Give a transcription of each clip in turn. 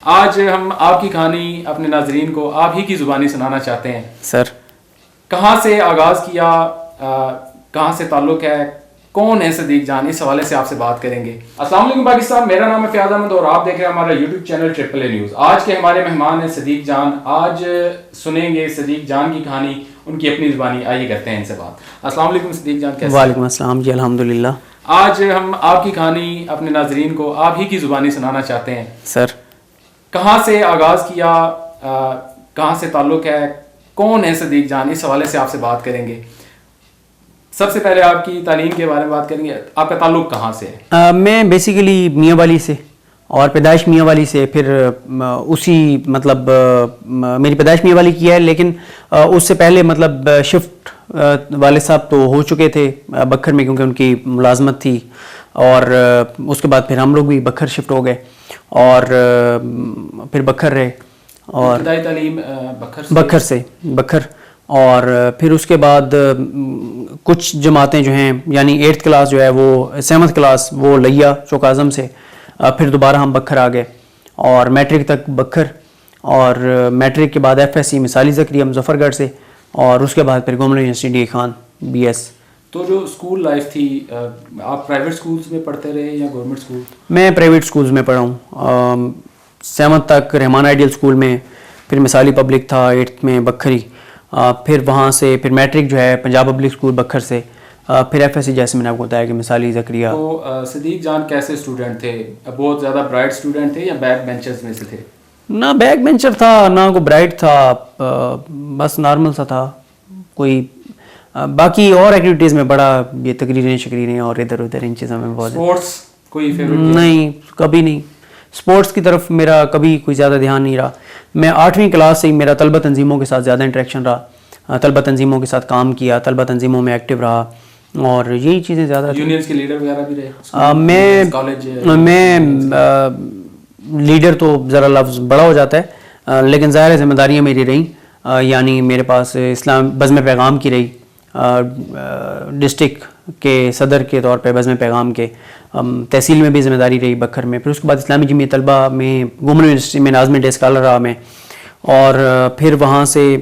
آج ہم آپ کی کہانی اپنے ناظرین کو آپ ہی کی زبانی سنانا چاہتے ہیں سر. کہاں سے آغاز کیا, کہاں سے تعلق ہے, کون ہے صدیق جان, اس حوالے سے آپ سے بات کریں گے. السلام علیکم پاکستان, میرا نام ہے فیاض احمد اور آپ دیکھ رہے ہیں ہمارا YouTube channel triple a news. آج کے ہمارے مہمان ہیں صدیق جان. آج سنیں گے صدیق جان کی کہانی, ان کی اپنی زبانی. آئیے کرتے ہیں ان سے بات. السلام علیکم صدیق جان, کیسے؟ وعلیکم السلام جی, الحمدللہ. آج ہم آپ کی کہانی اپنے ناظرین کو آپ ہی کی زبانی سنانا چاہتے ہیں. سر. کہاں سے آغاز کیا, کہاں سے تعلق ہے, کون ہے صدیق جان, اس حوالے سے آپ سے بات کریں گے. سب سے پہلے آپ کی تعلیم کے بارے میں بات کریں گے. آپ کا تعلق کہاں سے ہے؟ میں بیسیکلی میاں والی سے, اور پیدائش میاں والی سے. پھر اسی مطلب میری پیدائش میاں والی کی ہے, لیکن اس سے پہلے مطلب شفٹ والد صاحب تو ہو چکے تھے بکھر میں, کیونکہ ان کی ملازمت تھی. اور اس کے بعد پھر ہم لوگ بھی بکھر شفٹ ہو گئے اور پھر بکھر رہے. اور ابتدائی تعلیم بکھر سے بکھر. اور پھر اس کے بعد کچھ جماعتیں جو ہیں, یعنی 8th کلاس جو ہے وہ 7th کلاس وہ لیا چوک اعظم سے. پھر دوبارہ ہم بکھر آ گئے اور میٹرک تک بکھر, اور میٹرک کے بعد FSC مثالی زکریا مظفر گڑھ سے, اور اس کے بعد پھر government university D Khan BS. تو جو اسکول لائف تھی, آپ پرائیویٹ اسکولس میں پڑھتے رہے یا گورنمنٹ اسکول؟ میں پرائیویٹ اسکولز میں پڑھا ہوں. 7th تک رحمان آئیڈیل اسکول میں, پھر مثالی پبلک تھا 8th میں بکھری. پھر وہاں سے پھر میٹرک جو ہے پنجاب پبلک اسکول بکھر سے. پھر FSC جیسے میں نے آپ کو بتایا کہ مثالی زکریا. تو صدیق جان کیسے اسٹوڈنٹ تھے؟ بہت زیادہ برائٹ اسٹوڈنٹ تھے یا بیک بینچرز میں سے تھے؟ نہ بیک بینچر تھا, نہ کوئی برائٹ تھا, بس نارمل سا تھا. کوئی باقی اور ایکٹیویٹیز میں بڑا یہ تقریریں شکریریں اور ادھر ادھر ان چیزوں میں بہت. اسپورٹس کوئی فیوریٹ؟ نہیں, کبھی نہیں. اسپورٹس کی طرف میرا کبھی کوئی زیادہ دھیان نہیں رہا. میں 8ویں کلاس سے ہی میرا طلبہ تنظیموں کے ساتھ زیادہ انٹریکشن رہا, طلبہ تنظیموں کے ساتھ کام کیا, طلبہ تنظیموں میں ایکٹیو رہا, اور یہی چیزیں زیادہ. یونینز کے لیڈر وغیرہ بھی رہے؟ میں لیڈر تو ذرا لفظ بڑا ہو جاتا ہے, لیکن ظاہر ذمہ داریاں میری رہیں. یعنی میرے پاس اسلام بزم پیغام کی رہی, ڈسٹرکٹ کے صدر کے طور پہ بزم پیغام کے, تحصیل میں بھی ذمہ داری رہی بکھر میں. پھر اس کے بعد اسلامی جمعیت طلبہ میں گورنمنٹ یونیورسٹی میں ناظم ڈے اسکالر رہا میں. اور پھر وہاں سے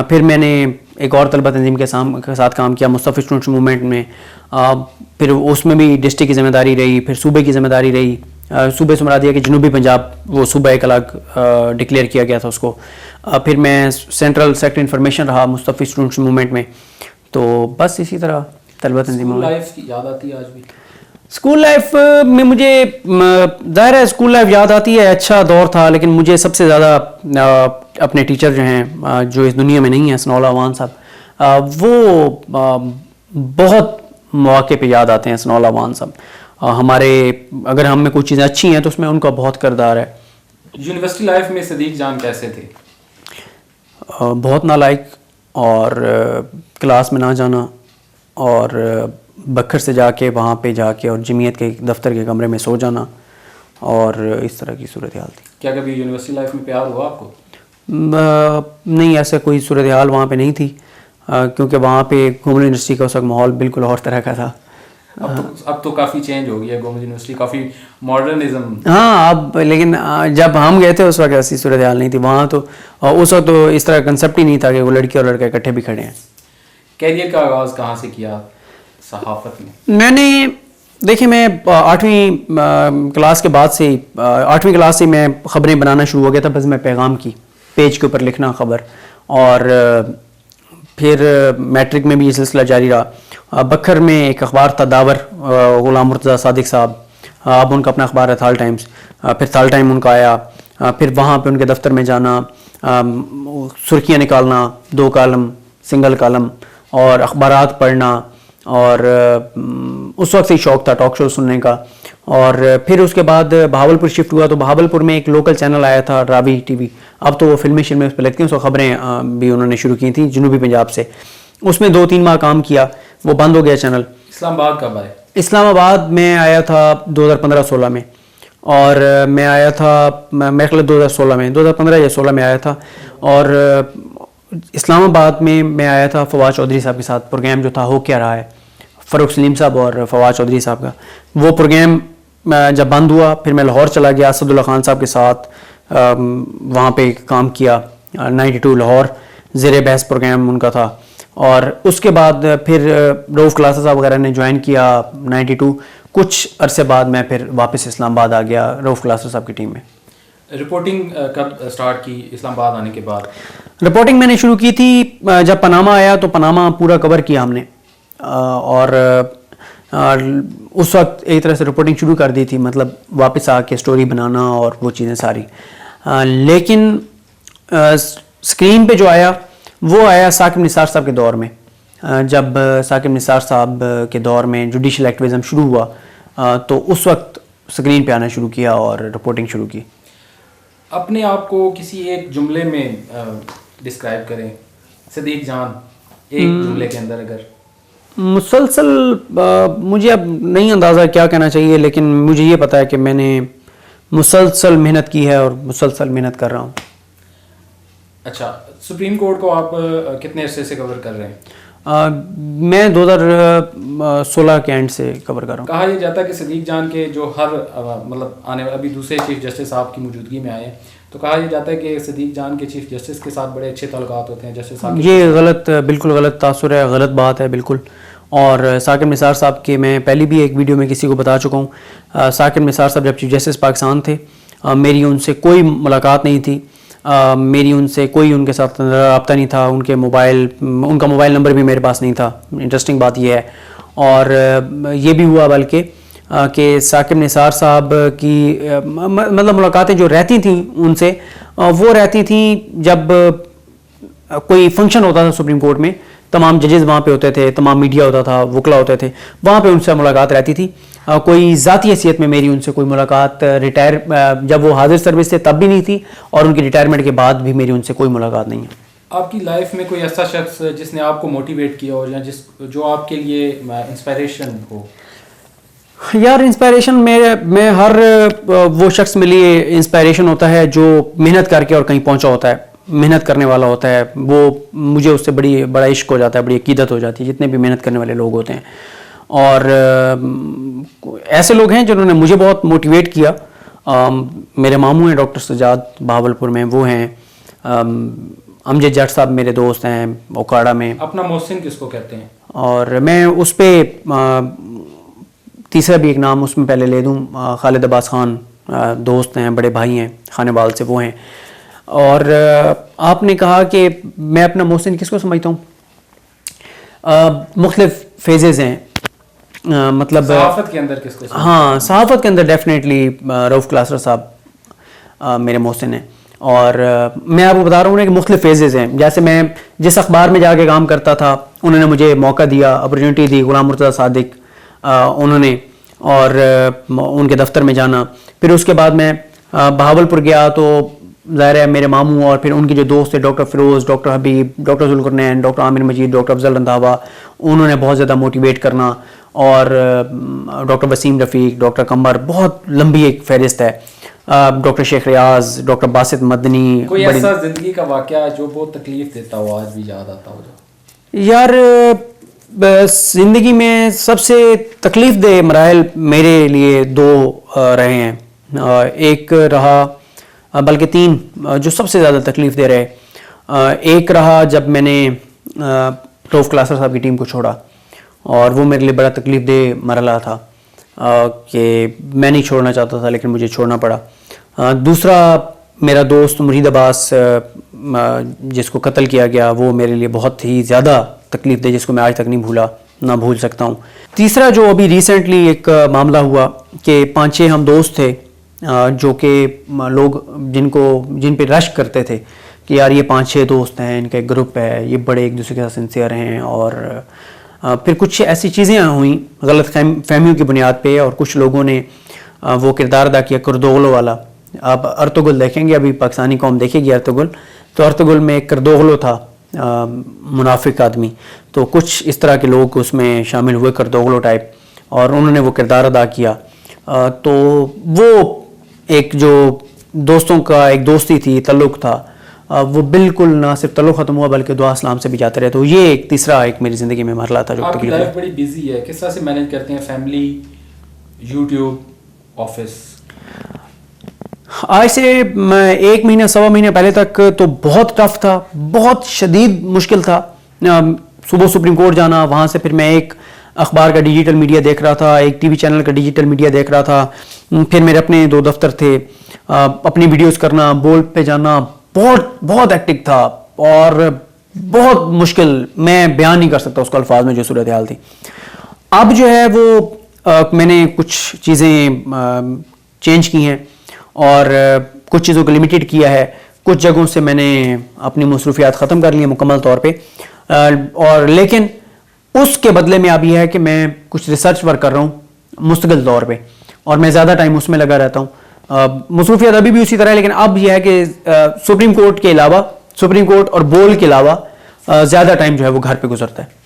پھر میں نے ایک اور طلبہ تنظیم کے ساتھ کام کیا, مصطفی اسٹوڈنٹس موومنٹ میں. پھر اس میں بھی ڈسٹرکٹ کی ذمہ داری رہی, پھر صوبے کی ذمہ داری رہی. صوبے سے مراد یہ کہ جنوبی پنجاب وہ صوبہ ایک الگ ڈکلیئر کیا گیا تھا اس کو. پھر میں سینٹرل سیکٹری انفارمیشن رہا مصطفی اسٹوڈنٹس موومنٹ میں. تو بس اسی طرح طلبہ تنظیموں. اسکول لائف کی یاد آتی ہے آج بھی؟ اسکول لائف میں مجھے ظاہر ہے اسکول لائف یاد آتی ہے, اچھا دور تھا. لیکن مجھے سب سے زیادہ اپنے ٹیچر جو ہیں جو اس دنیا میں نہیں ہیں, ثناء اللہ عوان صاحب, وہ بہت مواقع پہ یاد آتے ہیں. ثناء اللہ عوان صاحب ہمارے, اگر ہم میں کوئی چیزیں اچھی ہیں تو اس میں ان کا بہت کردار ہے. یونیورسٹی لائف میں صدیق جان کیسے تھے؟ بہت نالائق, اور کلاس میں نہ جانا, اور بکھر سے جا کے وہاں پہ جا کے اور جمعیت کے دفتر کے کمرے میں سو جانا, اور اس طرح کی صورتحال تھی. کیا کبھی یونیورسٹی لائف میں پیار ہوا آپ کو؟ نہیں, ایسا کوئی صورتحال وہاں پہ نہیں تھی, کیونکہ وہاں پہ گورنمنٹ یونیورسٹی کا اس وقت ماحول بالکل اور طرح کا تھا. اب تو کافی چینج ہو گیا گورنمنٹ یونیورسٹی, کافی ماڈرنزم. ہاں اب, لیکن جب ہم گئے تھے اس وقت ایسی صورتحال نہیں تھی وہاں. تو اس وقت تو اس طرح کنسیپٹ ہی نہیں تھا کہ وہ لڑکی اور لڑکا اکٹھے بھی کھڑے ہیں. کیریئر کا آغاز کہاں سے کیا صحافت میں؟ میں نے دیکھیں, میں 8ویں کلاس کے بعد سے 8ویں کلاس سے میں خبریں بنانا شروع ہو گیا تھا بزم پیغام کی, پیج کے اوپر لکھنا خبر. اور پھر میٹرک میں بھی یہ سلسلہ جاری رہا. بکھر میں ایک اخبار تھا داور, غلام مرتضیٰ صادق صاحب, اب ان کا اپنا اخبار ہے تھال ٹائمز. پھر تھال ٹائم ان کا آیا, پھر وہاں پہ ان کے دفتر میں جانا, سرخیاں نکالنا, 2 کالم سنگل کالم, اور اخبارات پڑھنا. اور اس وقت سے شوق تھا ٹاک شو سننے کا. اور پھر اس کے بعد بہاولپور شفٹ ہوا, تو بہاولپور میں ایک لوکل چینل آیا تھا راوی TV. اب تو وہ فلمیں شلمیں اس پہ لگتی ہیں, اس کو خبریں بھی انہوں نے شروع کی تھیں جنوبی پنجاب سے. اس میں 2-3 ماہ کام کیا, وہ بند ہو گیا چینل. اسلام آباد کب آئے؟ اسلام آباد میں آیا تھا 2015-16 میں, اور میں آیا تھا میرے خیال 2016 میں, 2015 یا 16 میں آیا تھا. اور اسلام آباد میں آیا تھا فواد چودھری صاحب کے ساتھ. پروگرام جو تھا ہو کیا رہا ہے, فاروق سلیم صاحب اور فواد چودھری صاحب کا. وہ پروگرام جب بند ہوا پھر میں لاہور چلا گیا اسد اللہ خان صاحب کے ساتھ. وہاں پہ کام کیا 92 لاہور زیر بحث پروگرام ان کا تھا. اور اس کے بعد پھر روف کلاسز وغیرہ نے جوائن کیا 92. کچھ عرصے بعد میں پھر واپس اسلام آباد آ گیا روف کلاسز صاحب کی ٹیم میں. رپورٹنگ کب سٹارٹ کی اسلام آباد آنے کے بعد؟ رپورٹنگ میں نے شروع کی تھی جب پاناما آیا تو پاناما پورا کور کیا ہم نے, اور اس وقت ایک طرح سے رپورٹنگ شروع کر دی تھی, مطلب واپس آ کے سٹوری بنانا اور وہ چیزیں ساری. لیکن اسکرین پہ جو آیا وہ آیا ثاقب نثار صاحب کے دور میں. جب ثاقب نثار صاحب کے دور میں جوڈیشل ایکٹیویزم شروع ہوا تو اس وقت اسکرین پہ آنا شروع کیا اور رپورٹنگ شروع کی. اپنے آپ کو کسی ایک جملے میں ڈسکرائب کریں, صدیق جان ایک جملے کے اندر. اگر مسلسل مجھے اب نہیں اندازہ کیا کہنا چاہیے, لیکن مجھے یہ پتا ہے کہ میں نے مسلسل محنت کی ہے اور مسلسل محنت کر رہا ہوں. اچھا, سپریم کورٹ کو آپ کتنے عرصے سے کور کر رہے ہیں؟ میں 2016 کے اینڈ سے کور کر رہا ہوں. کہا یہ جاتا ہے کہ صدیق جان کے جو ہر مطلب آنے ابھی دوسرے چیف جسٹس صاحب کی موجودگی میں آئے ہیں, تو کہا یہ جاتا ہے کہ صدیق جان کے چیف جسٹس کے ساتھ بڑے اچھے تعلقات ہوتے ہیں جسٹس صاحب. یہ غلط, بالکل غلط تاثر ہے, غلط بات ہے بالکل. اور ثاقب نثار صاحب کے میں پہلی بھی ایک ویڈیو میں کسی کو بتا چکا ہوں. ثاقب نثار صاحب جب چیف جسٹس پاکستان تھے میری ان سے کوئی ملاقات نہیں تھی, میری ان سے کوئی ان کے ساتھ رابطہ نہیں تھا. ان کا موبائل نمبر بھی میرے پاس نہیں تھا. انٹرسٹنگ بات یہ ہے. اور یہ بھی ہوا بلکہ کہ ثاقب نثار صاحب کی مطلب ملاقاتیں جو رہتی تھیں ان سے, وہ رہتی تھیں جب کوئی فنکشن ہوتا تھا سپریم کورٹ میں, تمام ججز وہاں پہ ہوتے تھے, تمام میڈیا ہوتا تھا, وکلا ہوتے تھے, وہاں پہ ان سے ملاقات رہتی تھی. کوئی ذاتی حیثیت میں میری ان سے کوئی ملاقات ریٹائر جب وہ حاضر سروس تھے تب بھی نہیں تھی, اور ان کی ریٹائرمنٹ کے بعد بھی میری ان سے کوئی ملاقات نہیں ہے. آپ کی لائف میں کوئی ایسا شخص جس نے آپ کو موٹیویٹ کیا ہو, یا جو آپ کے لیے انسپائریشن ہو؟ یار انسپائریشن میں ہر وہ شخص میرے لیے انسپائریشن ہوتا ہے جو محنت کر کے اور کہیں پہنچا ہوتا ہے, محنت کرنے والا ہوتا ہے. وہ مجھے اس سے بڑا عشق ہو جاتا ہے, بڑی عقیدت ہو جاتی ہے جتنے بھی محنت کرنے والے لوگ ہوتے ہیں. اور ایسے لوگ ہیں جنہوں نے مجھے بہت موٹیویٹ کیا. میرے ماموں ہیں ڈاکٹر سجاد بہاولپور میں, وہ ہیں. امجد جٹ صاحب میرے دوست ہیں اوکاڑا میں. اپنا محسن کس کو کہتے ہیں؟ اور میں اس پہ تیسرا بھی ایک نام اس میں پہلے لے دوں, خالد عباس خان دوست ہیں, بڑے بھائی ہیں خانے بال سے, وہ ہیں. اور آپ نے کہا کہ میں اپنا محسن کس کو سمجھتا ہوں, مختلف فیزز ہیں. مطلب صحافت کے اندر کس کو؟ ہاں, صحافت کے اندر ڈیفینیٹلی روف کلاسر صاحب میرے محسن ہیں. اور میں آپ کو بتا رہا ہوں کہ مختلف فیزز ہیں. جیسے میں جس اخبار میں جا کے کام کرتا تھا انہوں نے مجھے موقع دیا, اپرچونیٹی دی, غلام مرتضیٰ صادق انہوں نے, اور ان کے دفتر میں جانا. پھر اس کے بعد میں بہاولپور گیا تو ظاہر ہے میرے ماموں اور پھر ان کے جو دوست تھے ڈاکٹر فیروز, ڈاکٹر حبیب, ڈاکٹر ذوالقرنین, ڈاکٹر عامر مجید, ڈاکٹر افضل رنداوا, انہوں نے بہت زیادہ موٹیویٹ کرنا. اور ڈاکٹر وسیم رفیق, ڈاکٹر قمر, بہت لمبی ایک فہرست ہے. ڈاکٹر شیخ ریاض, ڈاکٹر باسط مدنی. کوئی ایسا زندگی کا واقعہ جو بہت تکلیف دیتا ہو, آج بھی یاد آتا ہو؟ یار زندگی میں سب سے تکلیف دہ مراحل میرے لیے دو رہے ہیں. ایک رہا, بلکہ تین جو سب سے زیادہ تکلیف دہ رہے. ایک رہا جب میں نے روف کلاسر صاحب کی ٹیم کو چھوڑا, اور وہ میرے لیے بڑا تکلیف دہ مرحلہ تھا کہ میں نہیں چھوڑنا چاہتا تھا لیکن مجھے چھوڑنا پڑا. دوسرا میرا دوست مرید عباس جس کو قتل کیا گیا, وہ میرے لیے بہت ہی زیادہ تکلیف دہ, جس کو میں آج تک نہ بھول سکتا ہوں. تیسرا جو ابھی ریسنٹلی ایک معاملہ ہوا کہ 5-6 ہم دوست تھے جو کہ لوگ جن پہ رشک کرتے تھے کہ یار یہ 5-6 دوست ہیں, ان کا ایک گروپ ہے, یہ بڑے ایک دوسرے کے ساتھ سنسیئر ہیں. اور پھر کچھ ایسی چیزیں ہوئیں غلط فہمیوں کی بنیاد پہ, اور کچھ لوگوں نے وہ کردار ادا کیا کردوغلو والا. آپ ارطغرل دیکھیں گے, ابھی پاکستانی قوم دیکھے گی ارطغرل, تو ارطغرل میں ایک کردوغلو تھا منافق آدمی. تو کچھ اس طرح کے لوگ اس میں شامل ہوئے کردوغلو ٹائپ, اور انہوں نے وہ کردار ادا کیا. تو وہ ایک جو دوستوں کا ایک دوستی تھی, تعلق تھا, وہ بالکل نہ صرف تعلق ختم ہوا بلکہ دعا اسلام سے بھی جاتے رہے. تو یہ ایک تیسرا ایک میری زندگی میں مرحلہ تھا جو آپ کی لائف بڑی بیزی ہے, کس طرح سے مینیج کرتے ہیں فیملی, یوٹیوب, آفس؟ آج سے 1 مہینہ 1.25 مہینے پہلے تک تو بہت ٹف تھا, بہت شدید مشکل تھا. صبح سپریم کورٹ جانا, وہاں سے پھر میں ایک اخبار کا ڈیجیٹل میڈیا دیکھ رہا تھا, ایک ٹی وی چینل کا ڈیجیٹل میڈیا دیکھ رہا تھا, پھر میرے اپنے 2 دفتر تھے, اپنی ویڈیوز کرنا, بول پہ جانا, بہت بہت ایکٹک تھا اور بہت مشکل, میں بیان نہیں کر سکتا اس کو الفاظ میں جو صورتحال تھی. اب جو ہے وہ میں نے کچھ چیزیں چینج کی ہیں اور کچھ چیزوں کو لمیٹڈ کیا ہے, کچھ جگہوں سے میں نے اپنی مصروفیات ختم کر لی ہیں مکمل طور پہ, اور لیکن اس کے بدلے میں اب یہ ہے کہ میں کچھ ریسرچ ورک کر رہا ہوں مستقل طور پہ, اور میں زیادہ ٹائم اس میں لگا رہتا ہوں. مصروفیات ابھی بھی اسی طرح ہے, لیکن اب یہ ہے کہ سپریم کورٹ کے علاوہ, سپریم کورٹ اور بول کے علاوہ زیادہ ٹائم جو ہے وہ گھر پہ گزرتا ہے.